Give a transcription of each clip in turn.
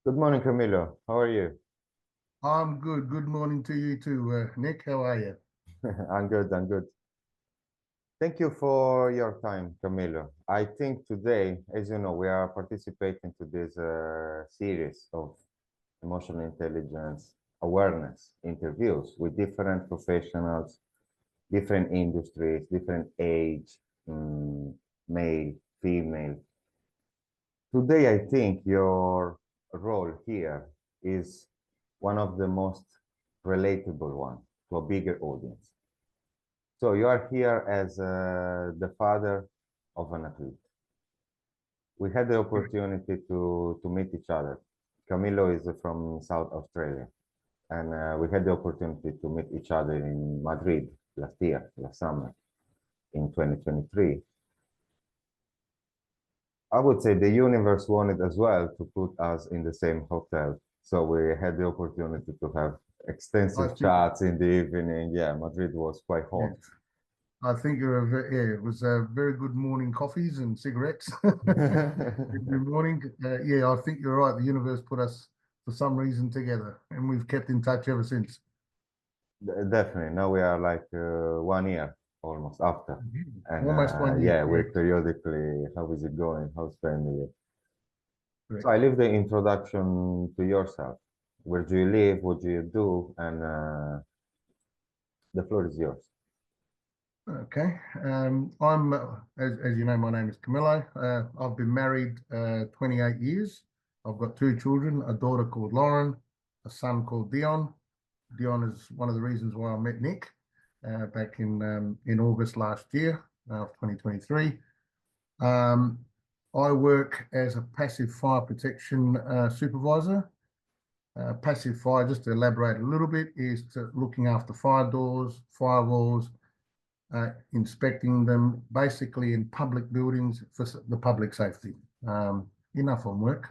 Good morning, Camillo. How are you? I'm good. Good morning to you too, Nick. How are you? I'm good, I'm good. Thank you for your time, Camillo. I think today, as you know, we are participating to this series of emotional intelligence awareness interviews with different professionals, different industries, different age, male, female. Today, I think your role here is one of the most relatable one to a bigger audience. So you are here as the father of an athlete. We had the opportunity to meet each other. Camilo is from South Australia, and we had the opportunity to meet each other in Madrid last summer, in 2023. I would say the universe wanted as well to put us in the same hotel. So we had the opportunity to have I extensive think, chats in the evening. Yeah, Madrid was quite yes, hot. I think yeah, it was very good morning coffees and cigarettes every morning. Yeah, I think you're right. The universe put us for some reason together, and we've kept in touch ever since. Definitely. Now we are like 1 year almost after. And Almost 1 year. yeah, we Yeah, periodically, how is it going? How's family? So correct. I leave the introduction to yourself. Where do you live? What do you do? And the floor is yours. Okay. I'm, as you know, my name is Camillo. I've been married 28 years. I've got two children, a daughter called Lauren, a son called Dion. Dion is one of the reasons why I met Nick back in August last year of 2023. Um, I work as a passive fire protection supervisor. Passive fire, just to elaborate a little bit, is to looking after fire doors, firewalls, inspecting them, basically in public buildings for the public safety. Enough on work.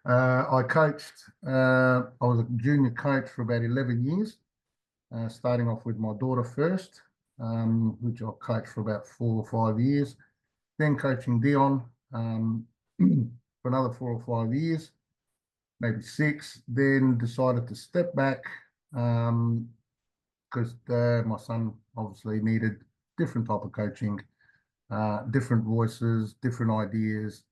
I coached, I was a junior coach for about 11 years, starting off with my daughter first, which I coached for about 4 or 5 years, then coaching Dion for another 4 or 5 years, maybe six, then decided to step back because my son obviously needed different type of coaching, different voices, different ideas,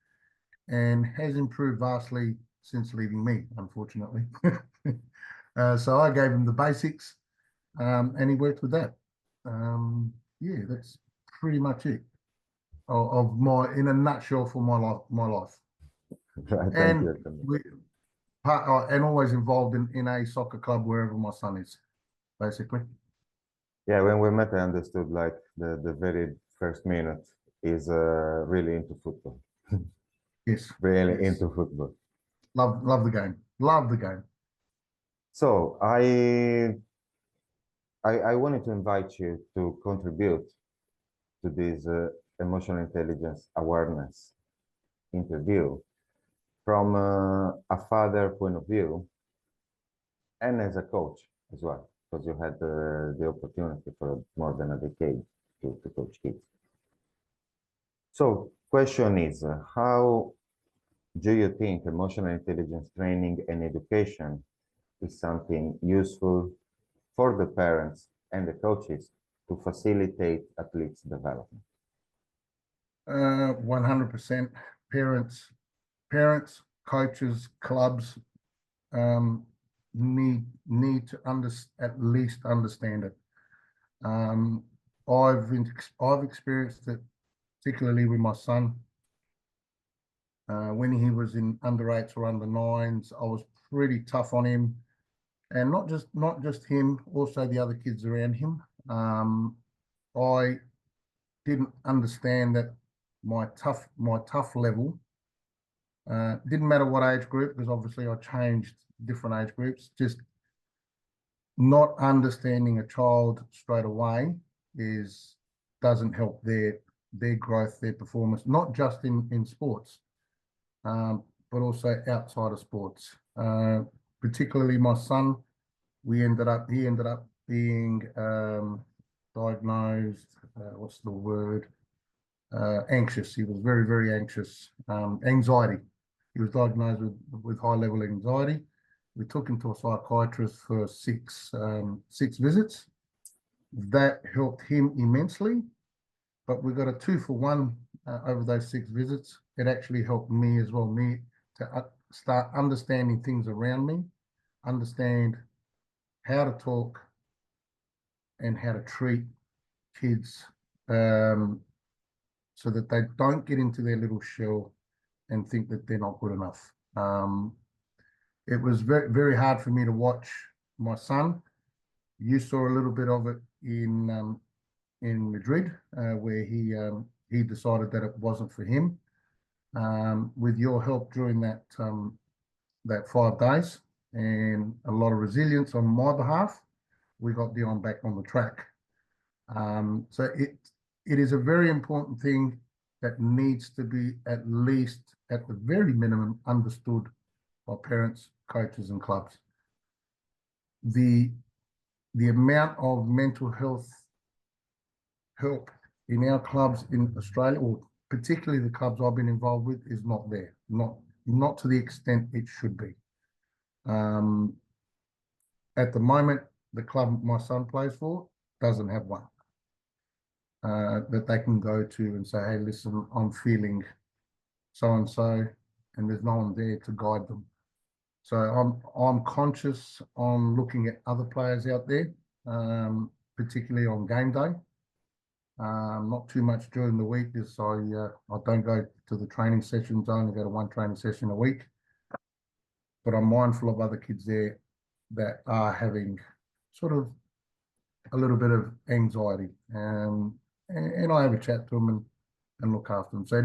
and has improved vastly since leaving me, unfortunately. So I gave him the basics, and he worked with that. Yeah, that's pretty much it of my, in a nutshell, for my life. My life, Right, thank and you, Camilo. and always involved in a soccer club wherever my son is, basically. Yeah, when we met, I understood like the very first minute is really into football. Yes, Really yes. into football. Love the game. Love the game. So I wanted to invite you to contribute to this emotional intelligence awareness interview from a father point of view and as a coach as well, because you had the opportunity for more than a decade to coach kids. So, question is, how do you think emotional intelligence training and education is something useful for the parents and the coaches to facilitate athletes' development? 100% parents, coaches, clubs um, need to at least understand it. Um, I've experienced it, particularly with my son. When he was in under eights or under nines, I was pretty tough on him, and not just him, also the other kids around him. I didn't understand that my tough level didn't matter what age group, because obviously I changed different age groups. Just not understanding a child straight away is doesn't help their growth, their performance, not just in sports, but also outside of sports. Particularly my son, he ended up being diagnosed. What's the word? Anxious. He was very, very anxious. Anxiety. He was diagnosed with high-level anxiety. We took him to a psychiatrist for six visits. That helped him immensely, but we got a 2-for-1 over those 6 visits. It actually helped me as well, me to start understanding things around me, understand how to talk and how to treat kids, so that they don't get into their little shell and think that they're not good enough. It was very, very hard for me to watch my son. You saw a little bit of it in Madrid, where he decided that it wasn't for him. With your help during that 5 days and a lot of resilience on my behalf, we got Dion back on the track. So it is a very important thing that needs to be at least at the very minimum understood by parents, coaches, and clubs. The amount of mental health help in our clubs in Australia, or particularly the clubs I've been involved with, is not there, not to the extent it should be. At the moment, the club my son plays for doesn't have one that they can go to and say, hey, listen, I'm feeling so-and-so, and there's no one there to guide them. So I'm conscious on looking at other players out there, particularly on game day. Not too much during the week, as I don't go to the training sessions. I only go to 1 training session a week. But I'm mindful of other kids there that are having sort of a little bit of anxiety, and I have a chat to them and look after them. So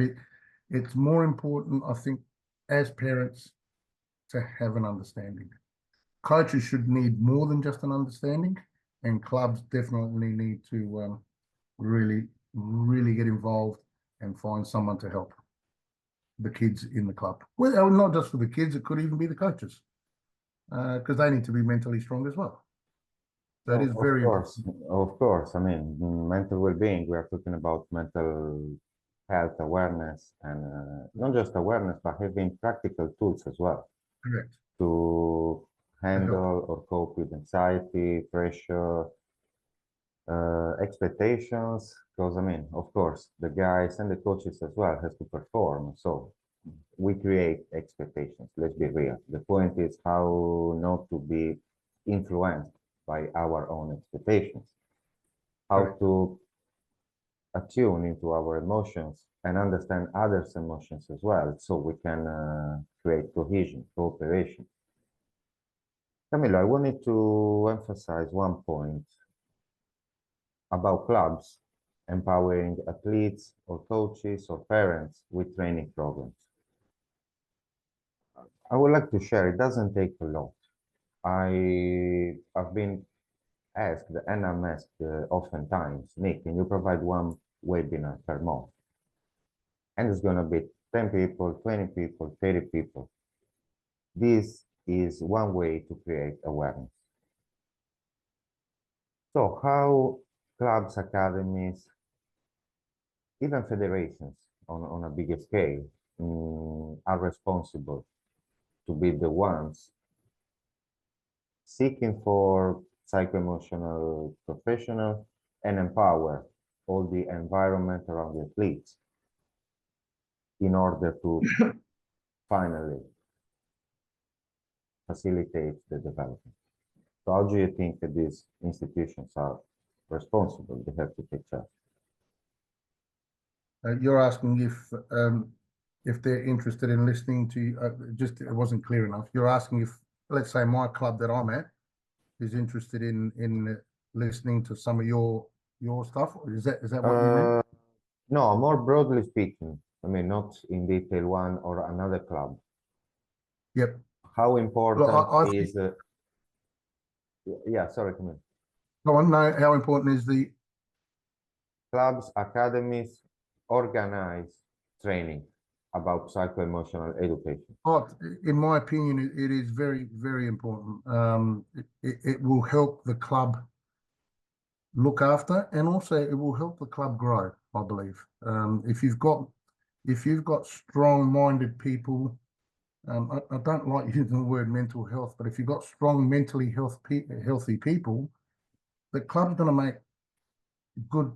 it's more important, I think, as parents, to have an understanding. Coaches should need more than just an understanding, and clubs definitely need to really, really get involved and find someone to help the kids in the club. Well, not just for the kids, it could even be the coaches, because they need to be mentally strong as well. That is very important. Of course. I mean, mental well-being, we are talking about mental health awareness, and not just awareness, but having practical tools as well. Correct. To handle or cope with anxiety, pressure, expectations, because I mean, of course, the guys and the coaches as well has to perform. So we create expectations. Let's be real. The point is how not to be influenced by our own expectations, how to attune into our emotions and understand others' emotions as well, so we can create cohesion, cooperation. Camillo, I wanted to emphasize one point about clubs empowering athletes or coaches or parents with training programs. I would like to share, it doesn't take a lot. I've been asked, and I'm asked oftentimes, Nick, can you provide 1 webinar per month? And it's going to be 10 people, 20 people, 30 people. This is one way to create awareness. So how clubs, academies, even federations on a bigger scale are responsible to be the ones seeking for psycho-emotional professionals and empower all the environment around the athletes in order to finally facilitate the development. So how do you think that these institutions are responsible? They have to take charge. You're asking if they're interested in listening to you. Just it wasn't clear enough. You're asking if, let's say, my club that I'm at is interested in listening to some of your stuff. Is that what you mean? No, more broadly speaking. I mean, not in detail one or another club. Yep. How important Well, is yeah, sorry, come in. I want to know how important is the clubs, academies, organize training about psycho-emotional education? In my opinion, it is very, very important. It will help the club look after, and also it will help the club grow, I believe. If you've got strong-minded people I don't like using the word mental health, but if you've got strong mentally healthy people, the club's going to make good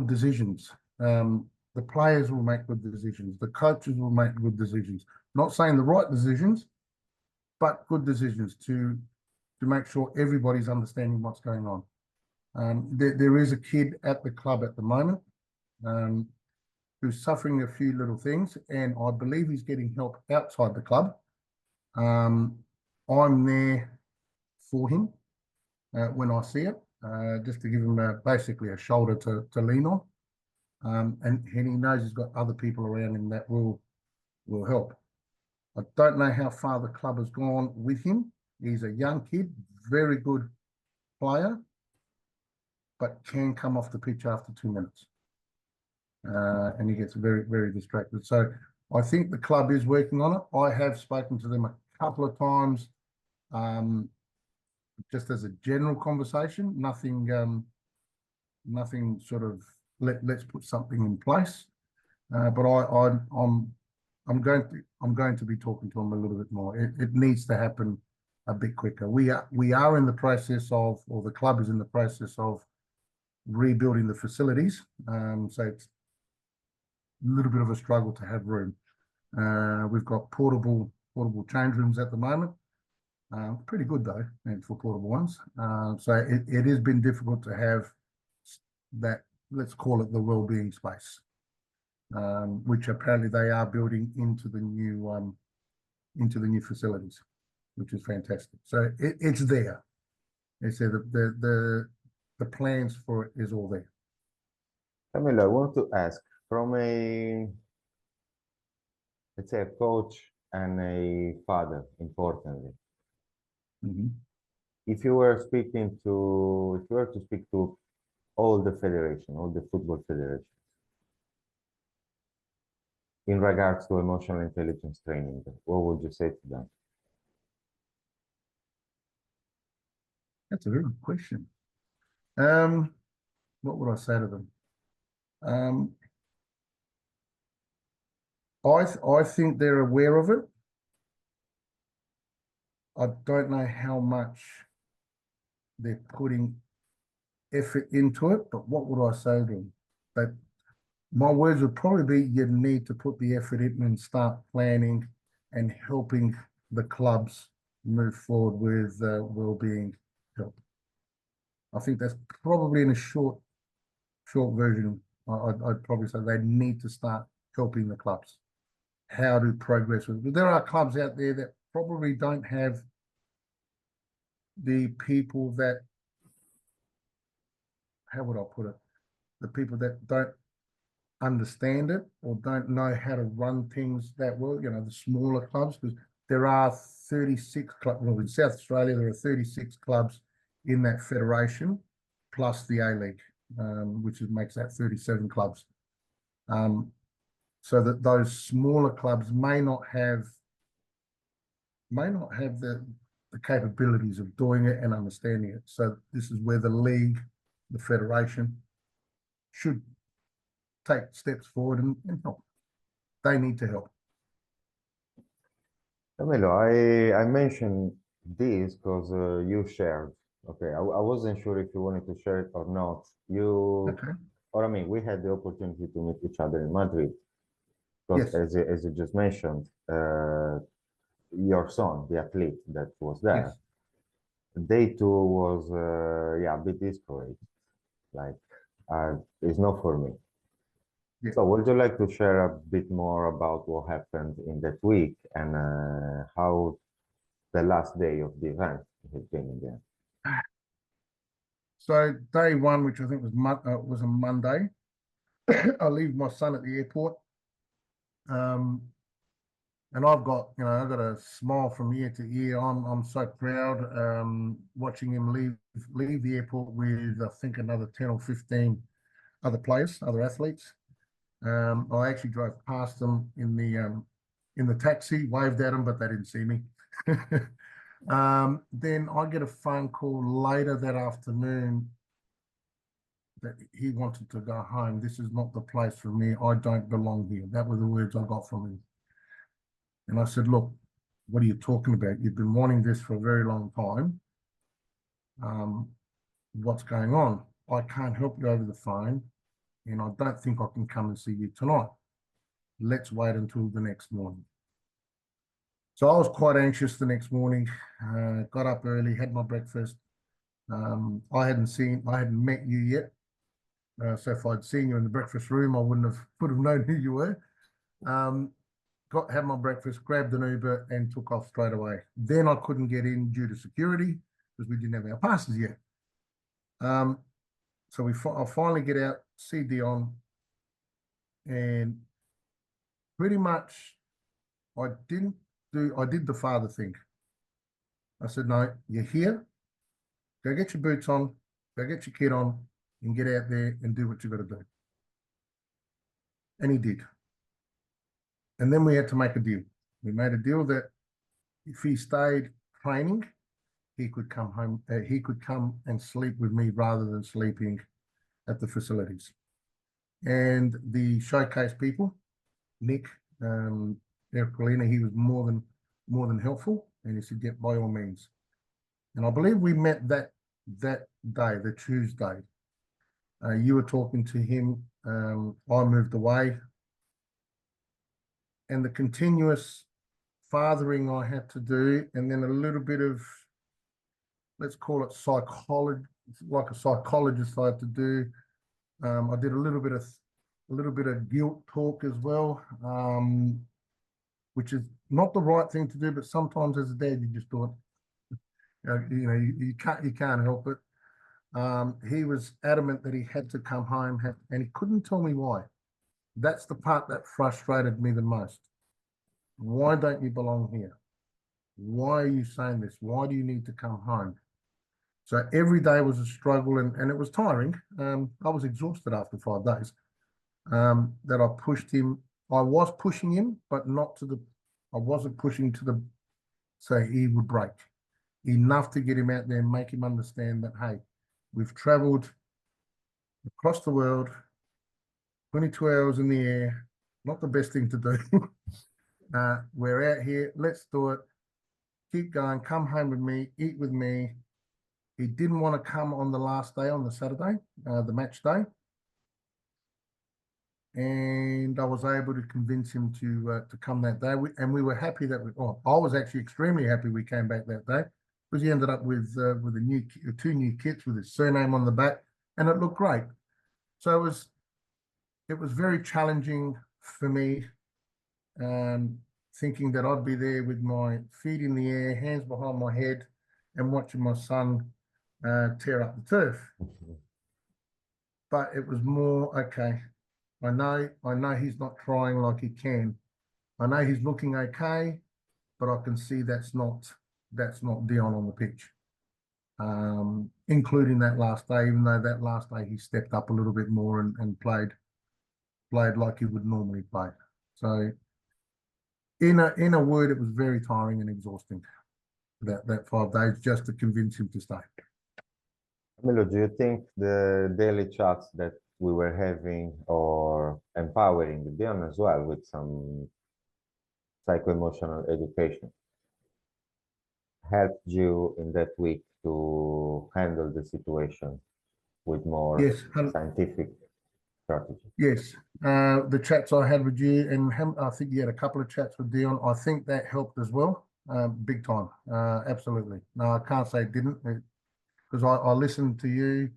decisions. The players will make good decisions. The coaches will make good decisions. Not saying the right decisions, but good decisions to make sure everybody's understanding what's going on. There is a kid at the club at the moment who's suffering a few little things, and I believe he's getting help outside the club. I'm there for him when I see it, just to give him basically a shoulder to lean on. And he knows he's got other people around him that will help. I don't know how far the club has gone with him. He's a young kid, very good player, but can come off the pitch after 2 minutes. And he gets very, very distracted. So I think the club is working on it. I have spoken to them a couple of times, just as a general conversation, nothing sort of let's put something in place. But I'm going to be talking to them a little bit more. It needs to happen a bit quicker. We are in the process of, or the club is in the process of rebuilding the facilities. So it's a little bit of a struggle to have room. We've got portable change rooms at the moment. Pretty good though, and for portable ones. So it has been difficult to have that, let's call it the well-being space, which apparently they are building into the new facilities, which is fantastic. So it's there. It's there. The plans for it is all there. Camillo, I want to ask from let's say a coach and a father, importantly. If you were to speak to all the federation, all the football federations, in regards to emotional intelligence training, what would you say to them? That's a very good question. What would I say to them? I think they're aware of it. I don't know how much they're putting effort into it, but what would I say to them? That my words would probably be, you need to put the effort in and start planning and helping the clubs move forward with well-being help. I think that's probably in a short version. I'd probably say they need to start helping the clubs. How to progress with it. But there are clubs out there that probably don't have the people that, how would I put it? The people that don't understand it or don't know how to run things that well, the smaller clubs, because there are 36 clubs. Well, in South Australia, there are 36 clubs in that federation, plus the A-League, which makes that 37 clubs. So that those smaller clubs may not have the capabilities of doing it and understanding it. So this is where the league, the federation, should take steps forward and help. They need to help. Camillo, I mentioned this because you shared. Okay, I wasn't sure if you wanted to share it or not. Okay. Or I mean, we had the opportunity to meet each other in Madrid. Because Yes. as you just mentioned, your son, the athlete that was there, Yes. day two was a bit discouraged. Like, it's not for me. Yeah. So would you like to share a bit more about what happened in that week and how the last day of the event has been in there? So day one, which I think was a Monday, I leave my son at the airport. And I've got a smile from ear to ear. I'm so proud watching him leave the airport with, I think, another 10 or 15 other players, other athletes. I actually drove past them in the taxi, waved at them, but they didn't see me. Then I get a phone call later that afternoon that he wanted to go home. This is not the place for me. I don't belong here. That were the words I got from him. And I said, look, what are you talking about? You've been wanting this for a very long time. What's going on? I can't help you over the phone, and I don't think I can come and see you tonight. Let's wait until the next morning. So I was quite anxious the next morning, got up early, had my breakfast. I hadn't met you yet. So if I'd seen you in the breakfast room, I would have known who you were. Had my breakfast, grabbed an Uber and took off straight away. Then I couldn't get in due to security because we didn't have our passes yet. So I finally get out, see Dion, and pretty much I did the father thing. I said, no, you're here, go get your boots on, go get your kid on, and get out there and do what you got to do. And he did. And then we had to make a deal. We made a deal that if he stayed training, he could come home, he could come and sleep with me rather than sleeping at the facilities. And the Showcase people, Nick, Paulina, he was more than helpful, and he said, "Yeah, by all means." And I believe we met that day, the Tuesday. You were talking to him. I moved away, and the continuous fathering I had to do, and then a little bit of, let's call it psychology, like a psychologist I had to do. I did a little bit of guilt talk as well, which is not the right thing to do, but sometimes as a dad, you just do it. You can't help it. He was adamant that he had to come home, and he couldn't tell me why. That's the part that frustrated me the most. Why don't you belong here? Why are you saying this? Why do you need to come home? So every day was a struggle, and it was tiring. I was exhausted after 5 days. That I pushed him. I was pushing him, but I wasn't pushing so he would break. Enough to get him out there and make him understand that, hey, we've traveled across the world, 22 hours in the air, not the best thing to do. We're out here, let's do it. Keep going, come home with me, eat with me. He didn't want to come on the last day, on the Saturday, the match day. And I was able to convince him to come that day. And we were happy that I was actually extremely happy we came back that day, because he ended up with two new kits with his surname on the back, and it looked great. So it was very challenging for me, thinking that I'd be there with my feet in the air, hands behind my head, and watching my son tear up the turf. But it was more, okay, I know he's not trying like he can. I know he's looking okay, but I can see that's not Dion on the pitch. Including that last day, even though that last day he stepped up a little bit more and played like he would normally play. So in a word, it was very tiring and exhausting, that 5 days, just to convince him to stay. Camillo, do you think the daily chats that we were having, or empowering Dion as well with some psycho-emotional education, helped you in that week to handle the situation with more scientific strategy? Yes. The chats I had with you, and I think you had a couple of chats with Dion, I think that helped as well, big time. Absolutely. No, I can't say it didn't, because I listened to you.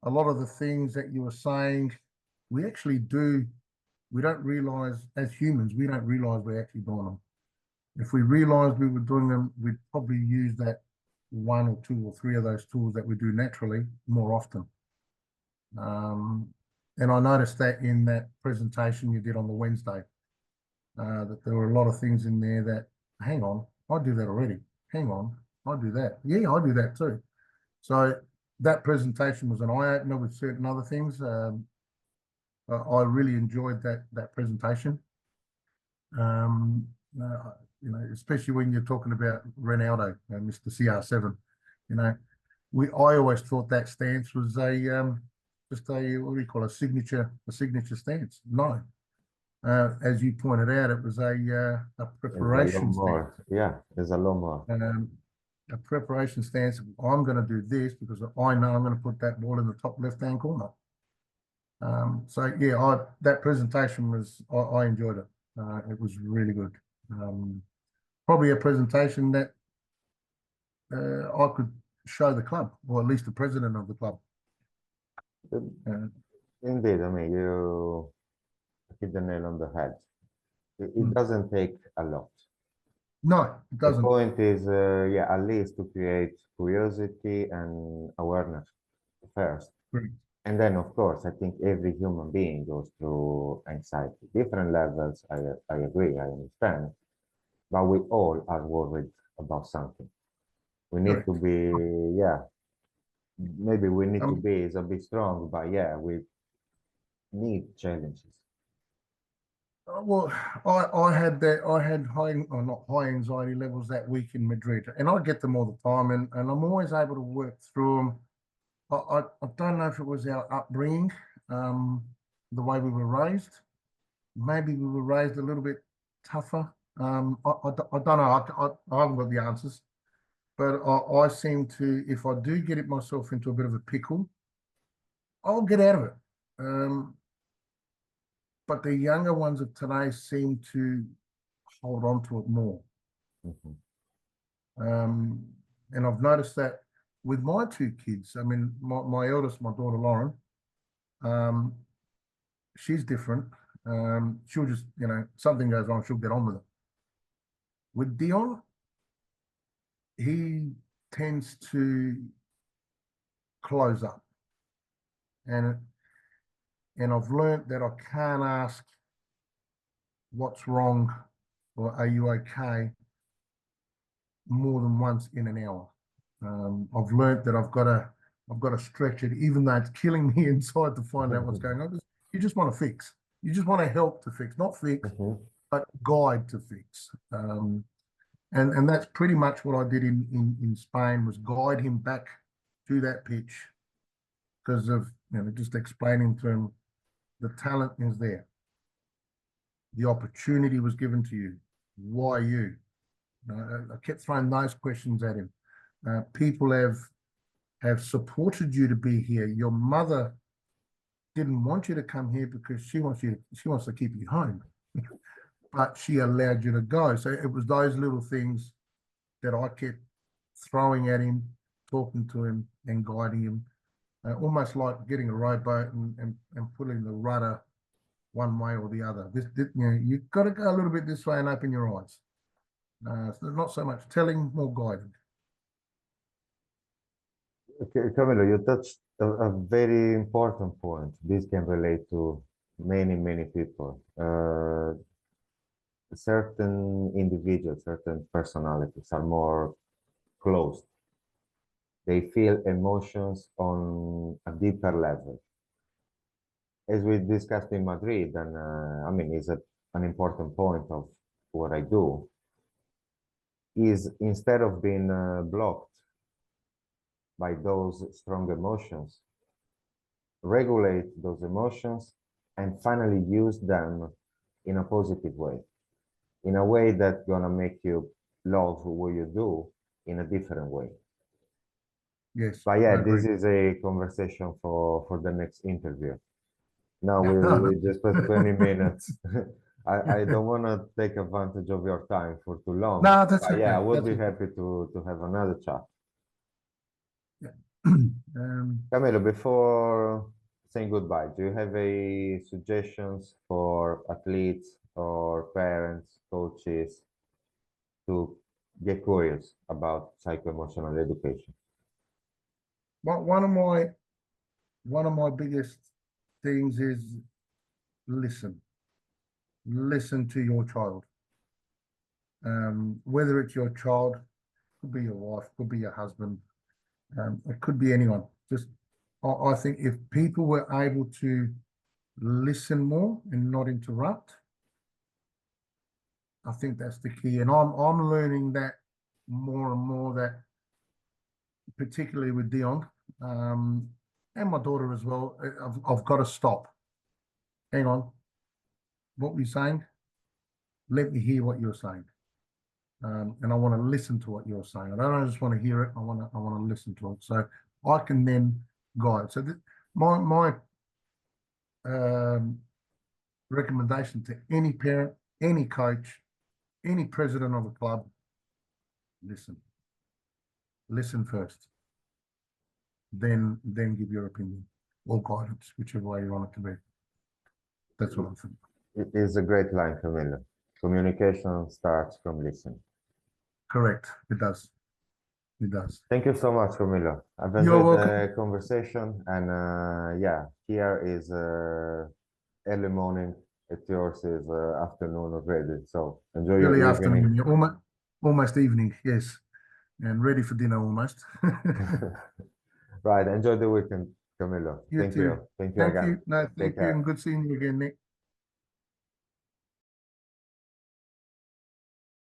A lot of the things that you were saying, we actually do. We don't realize, as humans, we don't realize we're actually doing them. If we realized we were doing them, we'd probably use that 1 or 2 or 3 of those tools that we do naturally more often. And I noticed that in that presentation you did on the Wednesday, that there were a lot of things in there that, hang on, I do that already. Hang on, I do that. Yeah, I do that too. So that presentation was an eye-opener with certain other things. I really enjoyed that presentation. Especially when you're talking about Ronaldo and Mr. CR7. I always thought that stance was just a what do you call a signature stance. No, As you pointed out, it was a There's a lot preparation stance. more. Yeah, there's a lot more. A preparation stance. I'm going to do this because I know I'm going to put that ball in the top left-hand corner. So yeah, that presentation was, I enjoyed it. It was really good. Probably a presentation that I could show the club, or at least the president of the club. Indeed, I mean, you hit the nail on the head. It doesn't take a lot. No, it The doesn't. point is, yeah, at least to create curiosity and awareness first. Correct. And then, of course, I think every human being goes through anxiety. Different levels, I agree, I understand. But we all are worried about something. We need to Correct. be, yeah, maybe we need to Um, be is a bit strong, but yeah, we need challenges. well, I had that. I had high, or not high anxiety levels that week in Madrid, and I get them all the time, and I'm always able to work through them. I don't know if it was our upbringing, the way we were raised. Maybe we were raised a little bit tougher. I don't know. I haven't got the answers, but I seem to, if I do get it myself into a bit of a pickle, I'll get out of it. But the younger ones of today seem to hold on to it more. Mhm. And I've noticed that with my two kids. I mean, my eldest, my daughter Lauren, she's different. She'll just, something goes on, she'll get on with it. With Dion, he tends to close up. And I've learned that I can't ask what's wrong or are you okay more than once in an hour. I've learned that I've got to stretch it, even though it's killing me inside to find out what's going on. You just want to fix. You just want to help to fix, not fix, but guide to fix. And that's pretty much what I did in Spain, was guide him back to that pitch, because of just explaining to him the talent is there. The opportunity was given to you. Why you? I kept throwing those questions at him. People have supported you to be here. Your mother didn't want you to come here because she wants to keep you home, but she allowed you to go. So it was those little things that I kept throwing at him, talking to him and guiding him, almost like getting a rowboat and pulling the rudder one way or the other. You've got to go a little bit this way and open your eyes. So not so much telling, more guiding. Okay, Camillo, you touched a very important point. This can relate to many, many people. Certain individuals, certain personalities are more closed. They feel emotions on a deeper level. As we discussed in Madrid, and I mean, it's an important point of what I do, is instead of being blocked by those strong emotions, regulate those emotions and finally use them in a positive way, in a way that's gonna make you love what you do in a different way. Yes, But I yeah, agree. this is a conversation for the next interview. Now we just put 20 minutes. I don't want to take advantage of your time for too long. No, that's But yeah, I okay. would That's be okay. happy to have another chat. Yeah. Camilo, before saying goodbye, do you have any suggestions for athletes or parents, coaches to get curious about psycho-emotional education? One of my biggest things is listen. Listen to your child. Whether it's your child, could be your wife, could be your husband, it could be anyone. Just I think if people were able to listen more and not interrupt, I think that's the key. And I'm learning that more and more, that particularly with Dion, and my daughter as well. I've got to stop. Hang on. what we're saying. Let me hear what you're saying. And I want to listen to what you're saying. I don't just want to hear it. I want to listen to it. So I can then guide. So my recommendation to any parent, any coach, any president of a club, listen. Listen first. Then give your opinion or guidance, whichever way you want it to be. That's what I think. It is a great line, Camillo. Communication starts from listening. Correct. It does. It does. Thank you so much, Camillo. I've You're enjoyed welcome. the conversation, and yeah, here is early morning. At yours is afternoon already. So enjoy your Early evening. afternoon, yeah, almost evening, yes. And ready for dinner almost. Right. Enjoy the weekend, Camillo. You Thank too. you. Thank you Thank again. you. No, Take thank you. care. And good seeing you again, Nick.